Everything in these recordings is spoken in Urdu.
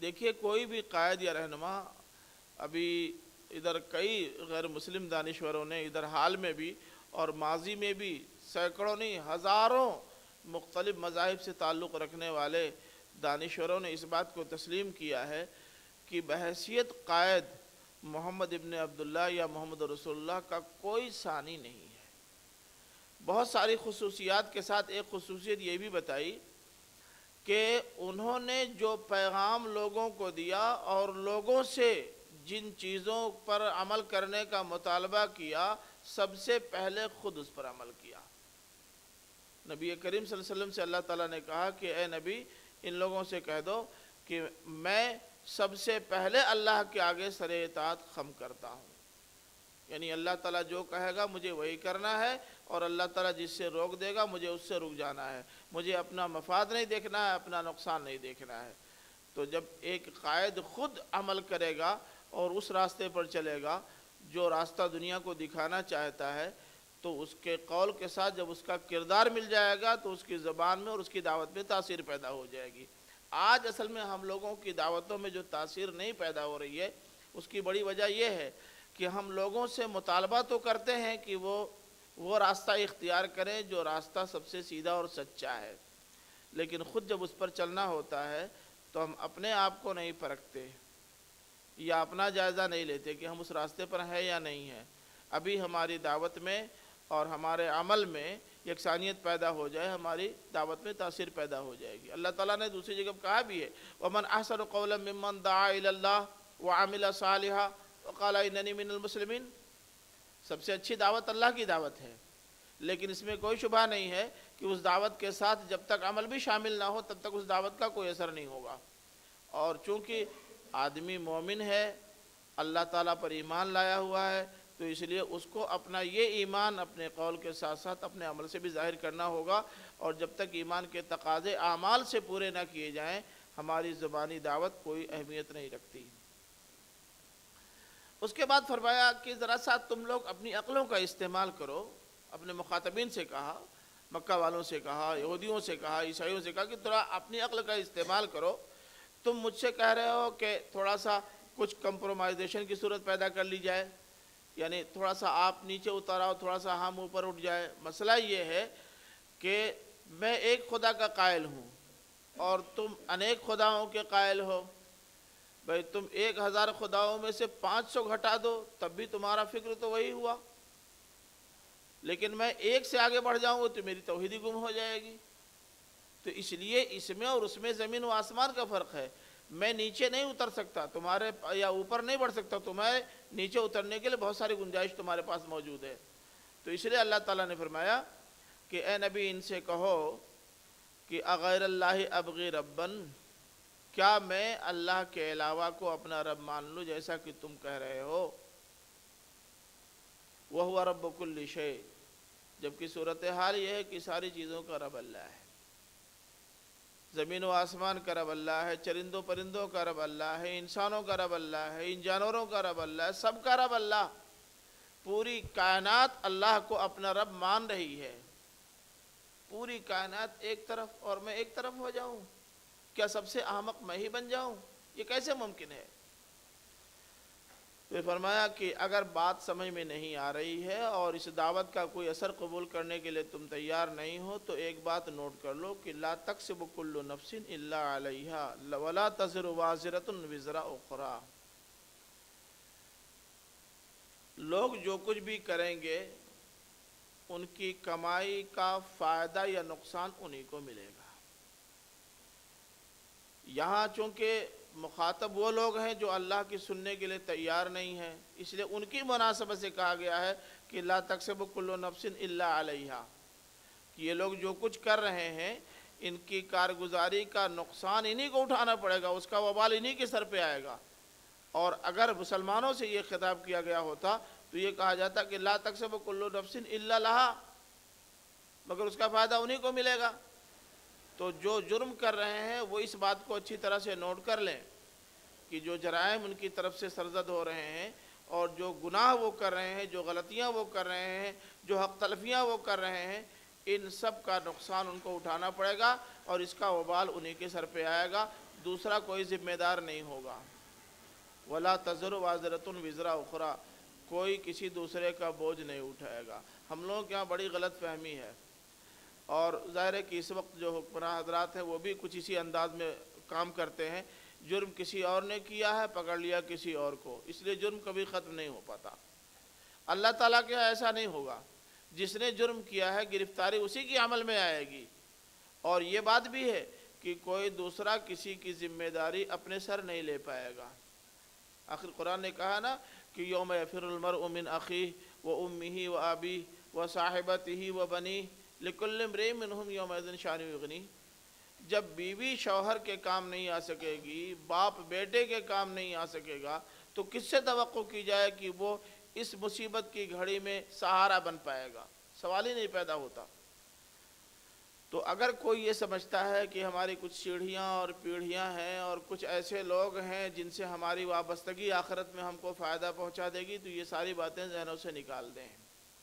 دیکھیے کوئی بھی قائد یا رہنما، ابھی ادھر کئی غیر مسلم دانشوروں نے ادھر حال میں بھی اور ماضی میں بھی سینکڑوں نہیں ہزاروں مختلف مذاہب سے تعلق رکھنے والے دانشوروں نے اس بات کو تسلیم کیا ہے کہ بحیثیت قائد محمد ابن عبداللہ یا محمد رسول اللہ کا کوئی ثانی نہیں ہے۔ بہت ساری خصوصیات کے ساتھ ایک خصوصیت یہ بھی بتائی کہ انہوں نے جو پیغام لوگوں کو دیا اور لوگوں سے جن چیزوں پر عمل کرنے کا مطالبہ کیا، سب سے پہلے خود اس پر عمل کیا۔ نبی کریم صلی اللہ علیہ وسلم سے اللہ تعالیٰ نے کہا کہ اے نبی ان لوگوں سے کہہ دو کہ میں سب سے پہلے اللہ کے آگے سر اطاعت خم کرتا ہوں، یعنی اللہ تعالیٰ جو کہے گا مجھے وہی کرنا ہے، اور اللہ تعالیٰ جس سے روک دے گا مجھے اس سے رک جانا ہے، مجھے اپنا مفاد نہیں دیکھنا ہے، اپنا نقصان نہیں دیکھنا ہے۔ تو جب ایک قائد خود عمل کرے گا اور اس راستے پر چلے گا جو راستہ دنیا کو دکھانا چاہتا ہے، تو اس کے قول کے ساتھ جب اس کا کردار مل جائے گا تو اس کی زبان میں اور اس کی دعوت میں تاثیر پیدا ہو جائے گی۔ آج اصل میں ہم لوگوں کی دعوتوں میں جو تاثیر نہیں پیدا ہو رہی ہے، اس کی بڑی وجہ یہ ہے کہ ہم لوگوں سے مطالبہ تو کرتے ہیں کہ وہ راستہ اختیار کریں جو راستہ سب سے سیدھا اور سچا ہے، لیکن خود جب اس پر چلنا ہوتا ہے تو ہم اپنے آپ کو نہیں پرکھتے یا اپنا جائزہ نہیں لیتے کہ ہم اس راستے پر ہیں یا نہیں ہیں۔ ابھی ہماری دعوت میں اور ہمارے عمل میں یکسانیت پیدا ہو جائے، ہماری دعوت میں تاثیر پیدا ہو جائے گی۔ اللہ تعالیٰ نے دوسری جگہ کہا بھی ہے وَمَنْ أَحْسَنُ قَوْلًا مِّمَّنْ دَعَا إِلَى اللَّهِ وَعَمِلَ صَالِحًا وَقَالَ إِنَّنِي مِنَ الْمُسْلِمِينَ۔ سب سے اچھی دعوت اللہ کی دعوت ہے، لیکن اس میں کوئی شبہ نہیں ہے کہ اس دعوت کے ساتھ جب تک عمل بھی شامل نہ ہو تب تک اس دعوت کا کوئی اثر نہیں ہوگا۔ اور چونکہ آدمی مومن ہے، اللہ تعالیٰ پر ایمان لایا ہوا ہے، تو اس لیے اس کو اپنا یہ ایمان اپنے قول کے ساتھ ساتھ اپنے عمل سے بھی ظاہر کرنا ہوگا، اور جب تک ایمان کے تقاضے اعمال سے پورے نہ کیے جائیں ہماری زبانی دعوت کوئی اہمیت نہیں رکھتی۔ اس کے بعد فرمایا کہ ذرا سا تم لوگ اپنی عقلوں کا استعمال کرو۔ اپنے مخاطبین سے کہا، مکہ والوں سے کہا، یہودیوں سے کہا، عیسائیوں سے کہا کہ تھوڑا اپنی عقل کا استعمال کرو۔ تم مجھ سے کہہ رہے ہو کہ تھوڑا سا کچھ کمپرومائزیشن کی صورت پیدا کر لی جائے، یعنی تھوڑا سا آپ نیچے اتر آؤ، تھوڑا سا ہم اوپر اٹھ جائے۔ مسئلہ یہ ہے کہ میں ایک خدا کا قائل ہوں اور تم انیک خداؤں کے قائل ہو۔ بھئی تم 1000 خداؤں میں سے 500 گھٹا دو تب بھی تمہارا فکر تو وہی ہوا، لیکن میں ایک سے آگے بڑھ جاؤں گا تو میری توحید ہی گم ہو جائے گی۔ تو اس لیے اس میں اور اس میں زمین و آسمان کا فرق ہے۔ میں نیچے نہیں اتر سکتا تمہارے یا اوپر نہیں بڑھ سکتا، تمہیں نیچے اترنے کے لیے بہت ساری گنجائش تمہارے پاس موجود ہے۔ تو اس لیے اللہ تعالیٰ نے فرمایا کہ اے نبی ان سے کہو کہ اغیر اللہ ابغی ربن، کیا میں اللہ کے علاوہ کو اپنا رب مان لوں جیسا کہ تم کہہ رہے ہو؟ وَهُوَ رَبُّ كُلِّ شَيْءٍ، جبکہ صورتحال یہ ہے کہ ساری چیزوں کا رب اللہ ہے۔ زمین و آسمان کا رب اللہ ہے، چرندوں پرندوں کا رب اللہ ہے، انسانوں کا رب اللہ ہے، ان جانوروں کا رب اللہ ہے، سب کا رب اللہ۔ پوری کائنات اللہ کو اپنا رب مان رہی ہے۔ پوری کائنات ایک طرف اور میں ایک طرف ہو جاؤں؟ کیا سب سے احمق میں ہی بن جاؤں؟ یہ کیسے ممکن ہے؟ پھر فرمایا کہ اگر بات سمجھ میں نہیں آ رہی ہے اور اس دعوت کا کوئی اثر قبول کرنے کے لیے تم تیار نہیں ہو تو ایک بات نوٹ کر لو کہ لا تکسب کل نفس الا علیہا ولا تزر وازرۃ وزر اخری۔ لوگ جو کچھ بھی کریں گے ان کی کمائی کا فائدہ یا نقصان انہی کو ملے گا۔ یہاں چونکہ مخاطب وہ لوگ ہیں جو اللہ کی سننے کے لیے تیار نہیں ہیں، اس لیے ان کی مناسبت سے کہا گیا ہے کہ لا تکسب کل نفس الا علیہا، کہ یہ لوگ جو کچھ کر رہے ہیں ان کی کارگزاری کا نقصان انہی کو اٹھانا پڑے گا، اس کا وبال انہی کے سر پہ آئے گا۔ اور اگر مسلمانوں سے یہ خطاب کیا گیا ہوتا تو یہ کہا جاتا کہ لا تکسب کل نفس الا لہا، مگر اس کا فائدہ انہی کو ملے گا۔ تو جو جرم کر رہے ہیں وہ اس بات کو اچھی طرح سے نوٹ کر لیں کہ جو جرائم ان کی طرف سے سرزد ہو رہے ہیں اور جو گناہ وہ کر رہے ہیں، جو غلطیاں وہ کر رہے ہیں، جو حق تلفیاں وہ کر رہے ہیں، ان سب کا نقصان ان کو اٹھانا پڑے گا اور اس کا وبال انہی کے سر پہ آئے گا۔ دوسرا کوئی ذمہ دار نہیں ہوگا۔ ولا تزر وازرۃ وزر اخری، کوئی کسی دوسرے کا بوجھ نہیں اٹھائے گا۔ ہم لوگوں کے یہاں بڑی غلط فہمی ہے، اور ظاہر ہے کہ اس وقت جو حکمراں حضرات ہیں وہ بھی کچھ اسی انداز میں کام کرتے ہیں۔ جرم کسی اور نے کیا ہے، پکڑ لیا کسی اور کو، اس لیے جرم کبھی ختم نہیں ہو پاتا۔ اللہ تعالیٰ کے یہاں ایسا نہیں ہوگا، جس نے جرم کیا ہے گرفتاری اسی کی عمل میں آئے گی۔ اور یہ بات بھی ہے کہ کوئی دوسرا کسی کی ذمہ داری اپنے سر نہیں لے پائے گا۔ آخر قرآن نے کہا نا کہ یوم یفر المرء من اخیہ و امہ و ابیہ و صاحبتہ و بنیہ لکل امرئ منہم یومئذ شأن یغنیہ، جب بیوی شوہر کے کام نہیں آ سکے گی، باپ بیٹے کے کام نہیں آ سکے گا، تو کس سے توقع کی جائے کہ وہ اس مصیبت کی گھڑی میں سہارا بن پائے گا؟ سوال ہی نہیں پیدا ہوتا۔ تو اگر کوئی یہ سمجھتا ہے کہ ہماری کچھ سیڑھیاں اور پیڑھیاں ہیں اور کچھ ایسے لوگ ہیں جن سے ہماری وابستگی آخرت میں ہم کو فائدہ پہنچا دے گی، تو یہ ساری باتیں ذہنوں سے نکال دیں۔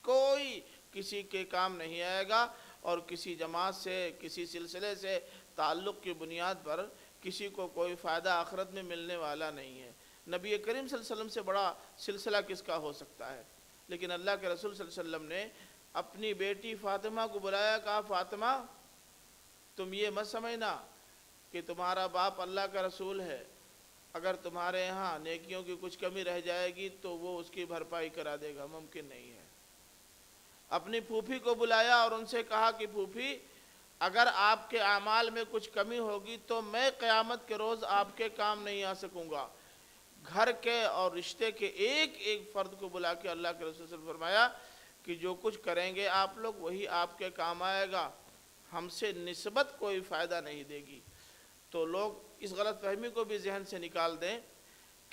کوئی کسی کے کام نہیں آئے گا، اور کسی جماعت سے، کسی سلسلے سے تعلق کی بنیاد پر کسی کو کوئی فائدہ آخرت میں ملنے والا نہیں ہے۔ نبی کریم صلی اللہ علیہ وسلم سے بڑا سلسلہ کس کا ہو سکتا ہے؟ لیکن اللہ کے رسول صلی اللہ علیہ وسلم نے اپنی بیٹی فاطمہ کو بلایا، کہا فاطمہ تم یہ مت سمجھنا کہ تمہارا باپ اللہ کا رسول ہے، اگر تمہارے یہاں نیکیوں کی کچھ کمی رہ جائے گی تو وہ اس کی بھرپائی کرا دے گا، ممکن نہیں ہے۔ اپنی پھوپھی کو بلایا اور ان سے کہا کہ پھوپھی اگر آپ کے اعمال میں کچھ کمی ہوگی تو میں قیامت کے روز آپ کے کام نہیں آ سکوں گا۔ گھر کے اور رشتے کے ایک ایک فرد کو بلا کے اللہ کے رسول صلی اللہ علیہ وسلم نے فرمایا کہ جو کچھ کریں گے آپ لوگ وہی آپ کے کام آئے گا، ہم سے نسبت کوئی فائدہ نہیں دے گی۔ تو لوگ اس غلط فہمی کو بھی ذہن سے نکال دیں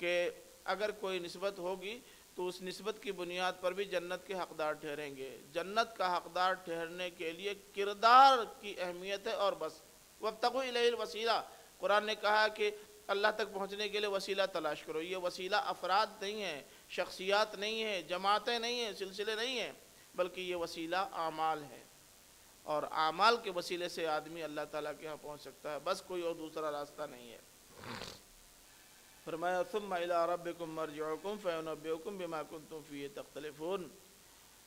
کہ اگر کوئی نسبت ہوگی تو اس نسبت کی بنیاد پر بھی جنت کے حقدار ٹھہریں گے۔ جنت کا حقدار ٹھہرنے کے لیے کردار کی اہمیت ہے، اور بس۔ وابتغوا الیہ الوسیلہ، قرآن نے کہا کہ اللہ تک پہنچنے کے لیے وسیلہ تلاش کرو۔ یہ وسیلہ افراد نہیں ہیں، شخصیات نہیں ہیں، جماعتیں نہیں ہیں، سلسلے نہیں ہیں، بلکہ یہ وسیلہ اعمال ہے، اور اعمال کے وسیلے سے آدمی اللہ تعالیٰ کے ہاں پہنچ سکتا ہے، بس کوئی اور دوسرا راستہ نہیں ہے۔ فرمایا ثم الی ربکم مرجعکم فینبئکم بما کنتم فیہ تختلفون،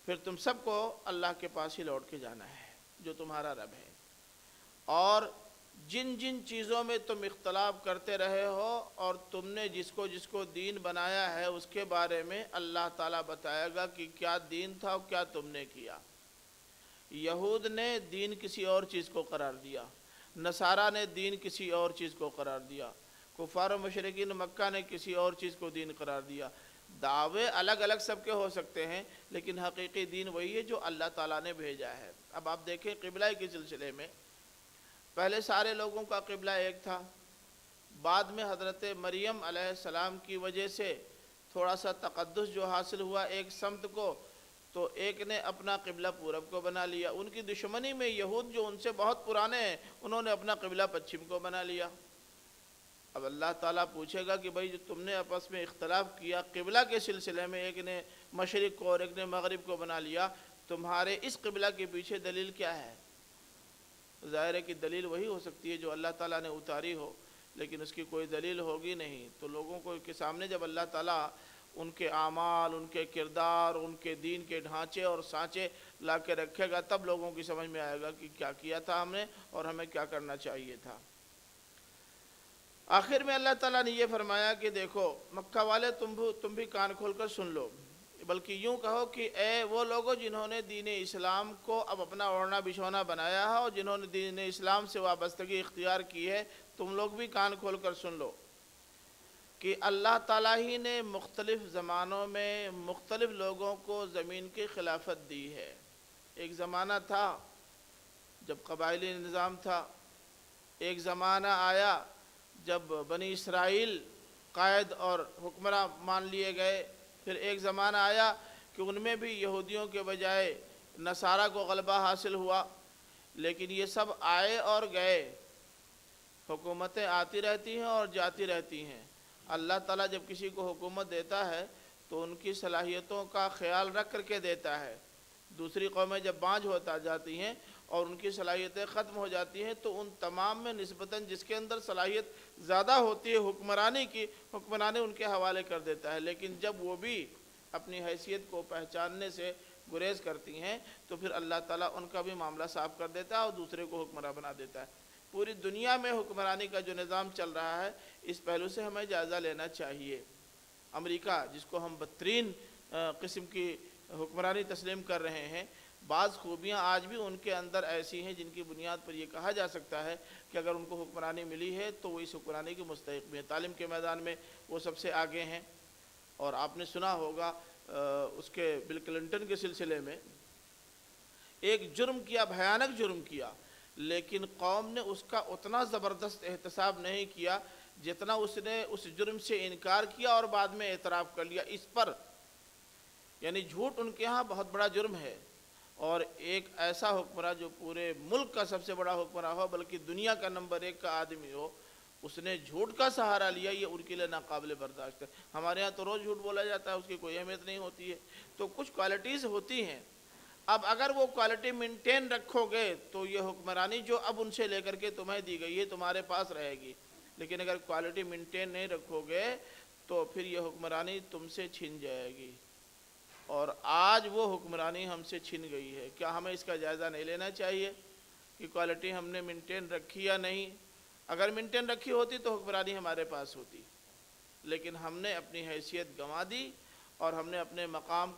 پھر تم سب کو اللہ کے پاس ہی لوٹ کے جانا ہے جو تمہارا رب ہے، اور جن جن چیزوں میں تم اختلاف کرتے رہے ہو اور تم نے جس کو دین بنایا ہے اس کے بارے میں اللہ تعالیٰ بتائے گا کہ کیا دین تھا اور کیا تم نے کیا۔ یہود نے دین کسی اور چیز کو قرار دیا، نصارہ نے دین کسی اور چیز کو قرار دیا، کفار و مشرکین مکہ نے کسی اور چیز کو دین قرار دیا۔ دعوے الگ الگ سب کے ہو سکتے ہیں، لیکن حقیقی دین وہی ہے جو اللہ تعالیٰ نے بھیجا ہے۔ اب آپ دیکھیں قبلہ کے سلسلے میں، پہلے سارے لوگوں کا قبلہ ایک تھا، بعد میں حضرت مریم علیہ السلام کی وجہ سے تھوڑا سا تقدس جو حاصل ہوا ایک سمت کو، تو ایک نے اپنا قبلہ پورب کو بنا لیا۔ ان کی دشمنی میں یہود جو ان سے بہت پرانے ہیں انہوں نے اپنا قبلہ پچھم کو بنا لیا۔ اب اللہ تعالیٰ پوچھے گا کہ بھائی جو تم نے آپس میں اختلاف کیا قبلہ کے سلسلے میں، ایک نے مشرق کو اور ایک نے مغرب کو بنا لیا، تمہارے اس قبلہ کے پیچھے دلیل کیا ہے؟ ظاہر ہے کہ دلیل وہی ہو سکتی ہے جو اللہ تعالیٰ نے اتاری ہو، لیکن اس کی کوئی دلیل ہوگی نہیں۔ تو لوگوں کو کے سامنے جب اللہ تعالیٰ ان کے اعمال، ان کے کردار، ان کے دین کے ڈھانچے اور سانچے لا کے رکھے گا، تب لوگوں کی سمجھ میں آئے گا کہ کیا کیا تھا ہم نے اور ہمیں کیا کرنا چاہیے تھا۔ آخر میں اللہ تعالیٰ نے یہ فرمایا کہ دیکھو مکہ والے تم بھی کان کھول کر سن لو، بلکہ یوں کہو کہ اے وہ لوگوں جنہوں نے دین اسلام کو اب اپنا اوڑھنا بچھونا بنایا ہے اور جنہوں نے دین اسلام سے وابستگی اختیار کی ہے، تم لوگ بھی کان کھول کر سن لو کہ اللہ تعالیٰ ہی نے مختلف زمانوں میں مختلف لوگوں کو زمین کی خلافت دی ہے۔ ایک زمانہ تھا جب قبائلی نظام تھا، ایک زمانہ آیا جب بنی اسرائیل قائد اور حکمراں مان لیے گئے، پھر ایک زمانہ آیا کہ ان میں بھی یہودیوں کے بجائے نصارہ کو غلبہ حاصل ہوا، لیکن یہ سب آئے اور گئے، حکومتیں آتی رہتی ہیں اور جاتی رہتی ہیں۔ اللہ تعالیٰ جب کسی کو حکومت دیتا ہے تو ان کی صلاحیتوں کا خیال رکھ کر کے دیتا ہے۔ دوسری قومیں جب بانجھ ہوتا جاتی ہیں اور ان کی صلاحیتیں ختم ہو جاتی ہیں تو ان تمام میں نسبتاً جس کے اندر صلاحیت زیادہ ہوتی ہے حکمرانی کی، حکمرانی ان کے حوالے کر دیتا ہے۔ لیکن جب وہ بھی اپنی حیثیت کو پہچاننے سے گریز کرتی ہیں تو پھر اللہ تعالیٰ ان کا بھی معاملہ صاف کر دیتا ہے اور دوسرے کو حکمراں بنا دیتا ہے۔ پوری دنیا میں حکمرانی کا جو نظام چل رہا ہے اس پہلو سے ہمیں جائزہ لینا چاہیے۔ امریکہ جس کو ہم بدترین قسم کی حکمرانی تسلیم کر رہے ہیں، بعض خوبیاں آج بھی ان کے اندر ایسی ہیں جن کی بنیاد پر یہ کہا جا سکتا ہے کہ اگر ان کو حکمرانی ملی ہے تو وہ اس حکمرانی کے مستحق بھی ہیں۔ تعلیم کے میدان میں وہ سب سے آگے ہیں، اور آپ نے سنا ہوگا اس کے بل کلنٹن کے سلسلے میں ایک جرم کیا، بھیانک جرم کیا، لیکن قوم نے اس کا اتنا زبردست احتساب نہیں کیا جتنا اس نے اس جرم سے انکار کیا اور بعد میں اعتراف کر لیا اس پر۔ یعنی جھوٹ ان کے ہاں بہت بڑا جرم ہے، اور ایک ایسا حکمراں جو پورے ملک کا سب سے بڑا حکمراں ہو، بلکہ دنیا کا نمبر 1 کا آدمی ہو، اس نے جھوٹ کا سہارا لیا، یہ ان کے لیے ناقابل برداشت ہے۔ ہمارے ہاں تو روز جھوٹ بولا جاتا ہے، اس کی کوئی اہمیت نہیں ہوتی ہے۔ تو کچھ کوالٹیز ہوتی ہیں، اب اگر وہ کوالٹی مینٹین رکھو گے تو یہ حکمرانی جو اب ان سے لے کر کے تمہیں دی گئی ہے تمہارے پاس رہے گی، لیکن اگر کوالٹی مینٹین نہیں رکھو گے تو پھر یہ حکمرانی تم سے چھن جائے گی، اور آج وہ حکمرانی ہم سے چھن گئی ہے۔ کیا ہمیں اس کا جائزہ نہیں لینا چاہیے کہ کوالٹی ہم نے مینٹین رکھی یا نہیں؟ اگر مینٹین رکھی ہوتی تو حکمرانی ہمارے پاس ہوتی، لیکن ہم نے اپنی حیثیت گنوا دی اور ہم نے اپنے مقام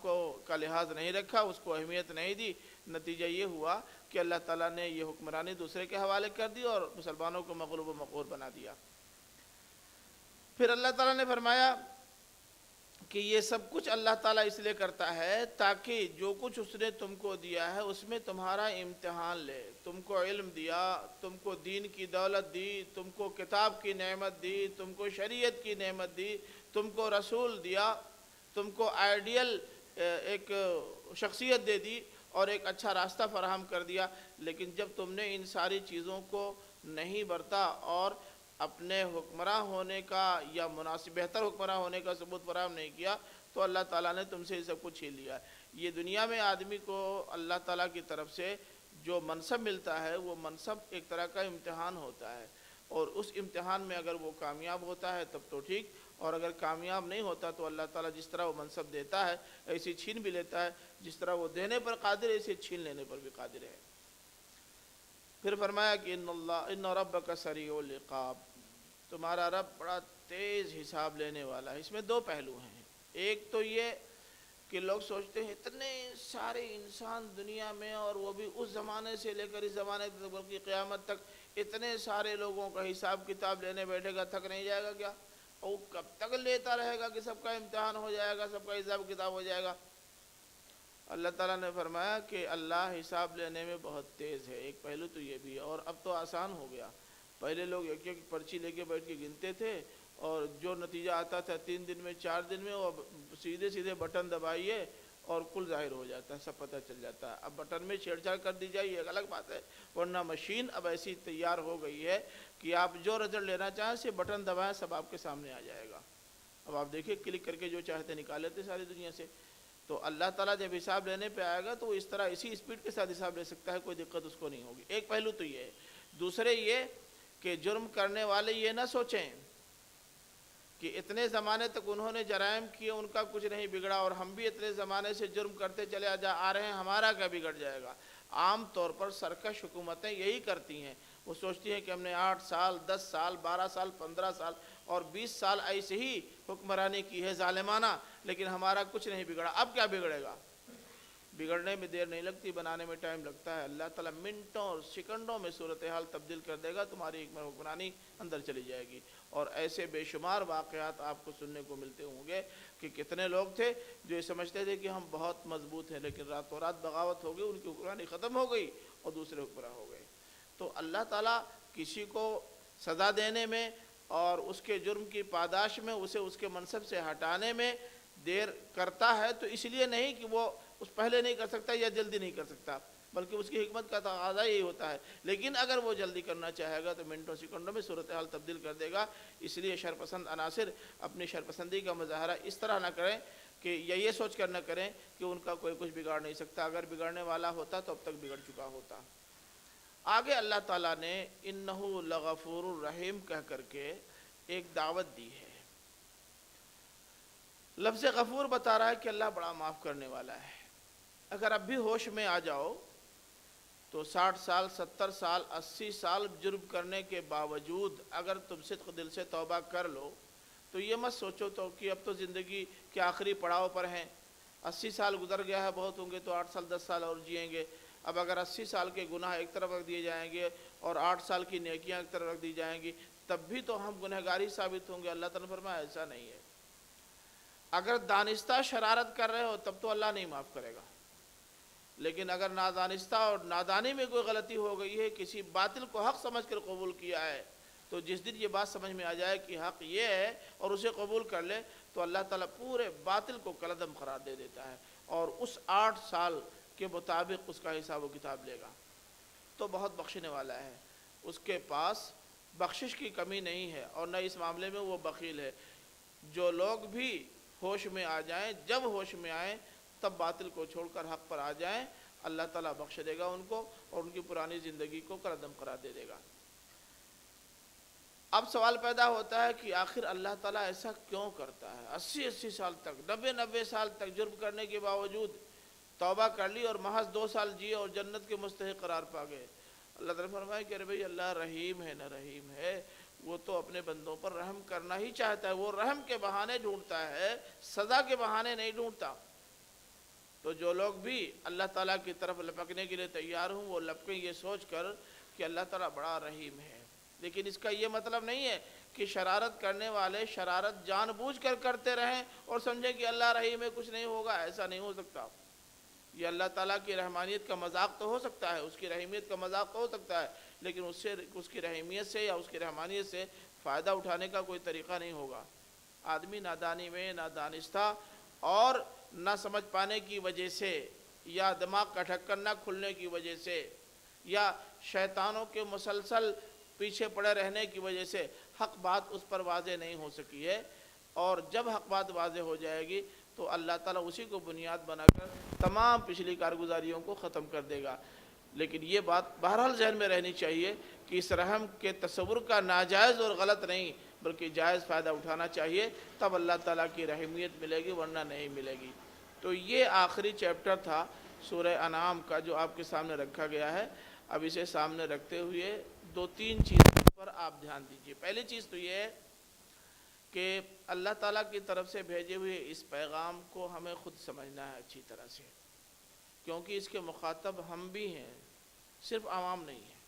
کا لحاظ نہیں رکھا، اس کو اہمیت نہیں دی۔ نتیجہ یہ ہوا کہ اللہ تعالیٰ نے یہ حکمرانی دوسرے کے حوالے کر دی اور مسلمانوں کو مغلوب و مقہور بنا دیا۔ پھر اللہ تعالیٰ نے فرمایا کہ یہ سب کچھ اللہ تعالیٰ اس لیے کرتا ہے تاکہ جو کچھ اس نے تم کو دیا ہے اس میں تمہارا امتحان لے۔ تم کو علم دیا، تم کو دین کی دولت دی، تم کو کتاب کی نعمت دی، تم کو شریعت کی نعمت دی، تم کو رسول دیا، تم کو آئیڈیل ایک شخصیت دے دی اور ایک اچھا راستہ فراہم کر دیا، لیکن جب تم نے ان ساری چیزوں کو نہیں برتا اور اپنے حکمراں ہونے کا یا مناسب بہتر حکمراں ہونے کا ثبوت فراہم نہیں کیا تو اللہ تعالیٰ نے تم سے یہ سب کچھ چھین لیا۔ یہ دنیا میں آدمی کو اللہ تعالیٰ کی طرف سے جو منصب ملتا ہے وہ منصب ایک طرح کا امتحان ہوتا ہے، اور اس امتحان میں اگر وہ کامیاب ہوتا ہے تب تو ٹھیک، اور اگر کامیاب نہیں ہوتا تو اللہ تعالیٰ جس طرح وہ منصب دیتا ہے ایسے چھین بھی لیتا ہے، جس طرح وہ دینے پر قادر ہے ایسے چھین لینے پر بھی قادر ہے۔ پھر فرمایا کہ ان ربک سریع العقاب، تمہارا رب بڑا تیز حساب لینے والا ہے۔ اس میں دو پہلو ہیں، ایک تو یہ کہ لوگ سوچتے ہیں اتنے سارے انسان دنیا میں، اور وہ بھی اس زمانے سے لے کر اس زمانے تک بلکہ قیامت تک اتنے سارے لوگوں کا حساب کتاب لینے بیٹھے گا، تھک نہیں جائے گا کیا؟ اور کب تک لیتا رہے گا کہ سب کا امتحان ہو جائے گا، سب کا حساب کتاب ہو جائے گا؟ اللہ تعالیٰ نے فرمایا کہ اللہ حساب لینے میں بہت تیز ہے۔ ایک پہلو تو یہ بھی ہے، اور اب تو آسان ہو گیا۔ پہلے لوگ ایک ایک پرچی لے کے بیٹھ کے گنتے تھے، اور جو نتیجہ آتا تھا 3 دن میں 4 دن میں وہ سیدھے سیدھے بٹن دبائیے اور کل ظاہر ہو جاتا ہے، سب پتہ چل جاتا ہے۔ اب بٹن میں چھیڑ چھاڑ کر دی جائے یہ ایک الگ بات ہے، ورنہ مشین اب ایسی تیار ہو گئی ہے کہ آپ جو رزلٹ لینا چاہیں صرف بٹن دبائیں سب آپ کے سامنے آ جائے گا۔ اب آپ دیکھیں کلک کر کے جو چاہتے نکال لیتے ساری دنیا سے۔ تو اللہ تعالیٰ جب حساب لینے پہ آئے گا تو وہ اس طرح اسی اسپیڈ کے ساتھ حساب لے سکتا ہے، کوئی دقت اس کو نہیں ہوگی۔ ایک پہلو تو یہ ہے۔ دوسرے یہ کہ جرم کرنے والے یہ نہ سوچیں کہ اتنے زمانے تک انہوں نے جرائم کیے ان کا کچھ نہیں بگڑا، اور ہم بھی اتنے زمانے سے جرم کرتے چلے آ رہے ہیں، ہمارا کیا بگڑ جائے گا؟ عام طور پر سرکش حکومتیں یہی کرتی ہیں، وہ سوچتی ہیں کہ ہم نے 8 سال 10 سال 12 سال 15 سال اور 20 سال ایسے ہی حکمرانی کی ہے ظالمانہ، لیکن ہمارا کچھ نہیں بگڑا، اب کیا بگڑے گا؟ بگڑنے میں دیر نہیں لگتی، بنانے میں ٹائم لگتا ہے۔ اللہ تعالیٰ منٹوں اور سیکنڈوں میں صورتحال تبدیل کر دے گا، تمہاری حکمرانی اندر چلی جائے گی۔ اور ایسے بے شمار واقعات آپ کو سننے کو ملتے ہوں گے کہ کتنے لوگ تھے جو یہ سمجھتے تھے کہ ہم بہت مضبوط ہیں، لیکن راتوں رات بغاوت ہو گئی، ان کی حکمرانی ختم ہو گئی اور دوسرے حکمراں ہو گئے۔ تو اللہ تعالیٰ کسی کو سزا دینے میں اور اس کے جرم کی پاداش میں اسے اس کے منصب سے ہٹانے میں دیر کرتا ہے، تو اس لیے نہیں کہ وہ اس پہلے نہیں کر سکتا یا جلدی نہیں کر سکتا، بلکہ اس کی حکمت کا تقاضا یہی ہوتا ہے۔ لیکن اگر وہ جلدی کرنا چاہے گا تو منٹوں سیکنڈوں میں صورتحال تبدیل کر دے گا۔ اس لیے شرپسند عناصر اپنی شرپسندی کا مظاہرہ اس طرح نہ کریں کہ یہ سوچ کر نہ کریں کہ ان کا کوئی کچھ بگاڑ نہیں سکتا، اگر بگاڑنے والا ہوتا تو اب تک بگڑ چکا ہوتا۔ آگے اللہ تعالیٰ نے انہو لغفور الرحیم کہہ کر کے ایک دعوت دی ہے۔ لفظ غفور بتا رہا ہے کہ اللہ بڑا معاف کرنے والا ہے۔ اگر اب بھی ہوش میں آ جاؤ تو 60 سال 70 سال 80 سال جرم کرنے کے باوجود اگر تم صدق دل سے توبہ کر لو تو یہ مت سوچو تو کہ اب تو زندگی کے آخری پڑاؤ پر ہیں، 80 سال گزر گیا ہے، بہت ہوں گے تو 8 سال 10 سال اور جئیں گے۔ اب اگر 80 سال کے گناہ ایک طرف رکھ دیے جائیں گے اور 8 سال کی نیکیاں ایک طرف رکھ دی جائیں گی تب بھی تو ہم گنہگاری ثابت ہوں گے۔ اللہ تعالیٰ نے فرمایا ایسا نہیں ہے۔ اگر دانستہ شرارت کر رہے ہو تب تو اللہ نہیں معاف کرے گا، لیکن اگر نادانستہ اور نادانی میں کوئی غلطی ہو گئی ہے، کسی باطل کو حق سمجھ کر قبول کیا ہے، تو جس دن یہ بات سمجھ میں آ جائے کہ حق یہ ہے اور اسے قبول کر لے تو اللہ تعالیٰ پورے باطل کو کالعدم قرار دے دیتا ہے اور اس 8 سال کے مطابق اس کا حساب و کتاب لے گا۔ تو بہت بخشنے والا ہے، اس کے پاس بخشش کی کمی نہیں ہے اور نہ اس معاملے میں وہ بخیل ہے۔ جو لوگ بھی ہوش میں آ جائیں، جب ہوش میں آئیں تب باطل کو چھوڑ کر حق پر آ جائیں، اللہ تعالیٰ بخش دے گا ان کو اور ان کی پرانی زندگی کو کالعدم قرار دے دے گا۔ اب سوال پیدا ہوتا ہے کہ آخر اللہ تعالیٰ ایسا کیوں کرتا ہے؟ 80 سال تک 90 سال تک جرم کرنے کے باوجود توبہ کر لی اور محض 2 سال جیے اور جنت کے مستحق قرار پا گئے۔ اللہ تعالیٰ نے فرمایا کہ ارے بھائی اللہ رحیم ہے نہ رحیم ہے، وہ تو اپنے بندوں پر رحم کرنا ہی چاہتا ہے، وہ رحم کے بہانے ڈھونڈتا ہے، سزا کے بہانے نہیں ڈھونڈتا۔ تو جو لوگ بھی اللہ تعالیٰ کی طرف لپکنے کے لیے تیار ہوں وہ لپکیں یہ سوچ کر کہ اللہ تعالیٰ بڑا رحیم ہے، لیکن اس کا یہ مطلب نہیں ہے کہ شرارت کرنے والے شرارت جان بوجھ کر کرتے رہیں اور سمجھیں کہ اللہ رحیم ہے کچھ نہیں ہوگا۔ ایسا نہیں ہو سکتا۔ یہ اللہ تعالیٰ کی رحمانیت کا مذاق تو ہو سکتا ہے، اس کی رحیمیت کا مذاق تو ہو سکتا ہے، لیکن اس کی رحیمیت سے یا اس کی رحمانیت سے فائدہ اٹھانے کا کوئی طریقہ نہیں ہوگا۔ آدمی نادانی میں نادانستہ اور نہ سمجھ پانے کی وجہ سے یا دماغ کا ڈھکن نہ کھلنے کی وجہ سے یا شیطانوں کے مسلسل پیچھے پڑے رہنے کی وجہ سے حق بات اس پر واضح نہیں ہو سکی ہے، اور جب حق بات واضح ہو جائے گی تو اللہ تعالیٰ اسی کو بنیاد بنا کر تمام پچھلی کارگزاریوں کو ختم کر دے گا۔ لیکن یہ بات بہرحال ذہن میں رہنی چاہیے کہ اس رحم کے تصور کا ناجائز اور غلط نہیں بلکہ جائز فائدہ اٹھانا چاہیے، تب اللہ تعالیٰ کی رحمیت ملے گی ورنہ نہیں ملے گی۔ تو یہ آخری چیپٹر تھا سورہ انعام کا جو آپ کے سامنے رکھا گیا ہے۔ اب اسے سامنے رکھتے ہوئے 2-3 چیزوں پر آپ دھیان دیجیے۔ پہلی چیز تو یہ ہے کہ اللہ تعالیٰ کی طرف سے بھیجے ہوئے اس پیغام کو ہمیں خود سمجھنا ہے اچھی طرح سے، کیونکہ اس کے مخاطب ہم بھی ہیں، صرف عوام نہیں ہیں،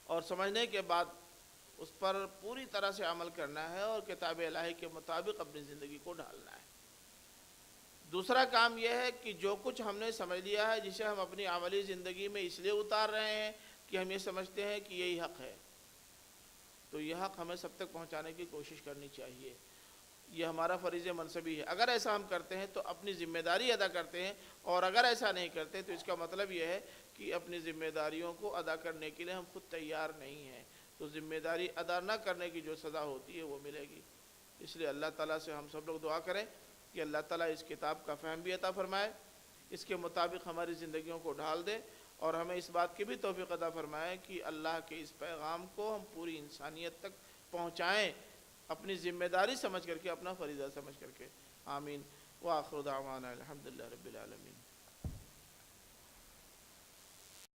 اور سمجھنے کے بعد اس پر پوری طرح سے عمل کرنا ہے اور کتاب الہی کے مطابق اپنی زندگی کو ڈھالنا ہے۔ دوسرا کام یہ ہے کہ جو کچھ ہم نے سمجھ لیا ہے جسے ہم اپنی عملی زندگی میں اس لیے اتار رہے ہیں کہ ہم یہ سمجھتے ہیں کہ یہی حق ہے، تو یہ حق ہمیں سب تک پہنچانے کی کوشش کرنی چاہیے۔ یہ ہمارا فریض منصبی ہے۔ اگر ایسا ہم کرتے ہیں تو اپنی ذمہ داری ادا کرتے ہیں، اور اگر ایسا نہیں کرتے تو اس کا مطلب یہ ہے کہ اپنی ذمہ داریوں کو ادا کرنے کے لیے ہم خود تیار نہیں ہیں، تو ذمہ داری ادا نہ کرنے کی جو سزا ہوتی ہے وہ ملے گی۔ اس لیے اللہ تعالیٰ سے ہم سب لوگ دعا کریں کہ اللہ تعالیٰ اس کتاب کا فہم بھی عطا فرمائے، اس کے مطابق ہماری زندگیوں کو ڈھال دے، اور ہمیں اس بات کی بھی توفیق عطا فرمائے کہ اللہ کے اس پیغام کو ہم پوری انسانیت تک پہنچائیں، اپنی ذمہ داری سمجھ کر کے، اپنا فریضہ سمجھ کر کے۔ آمین۔ وآخر دعوانا الحمدللہ رب العالمین۔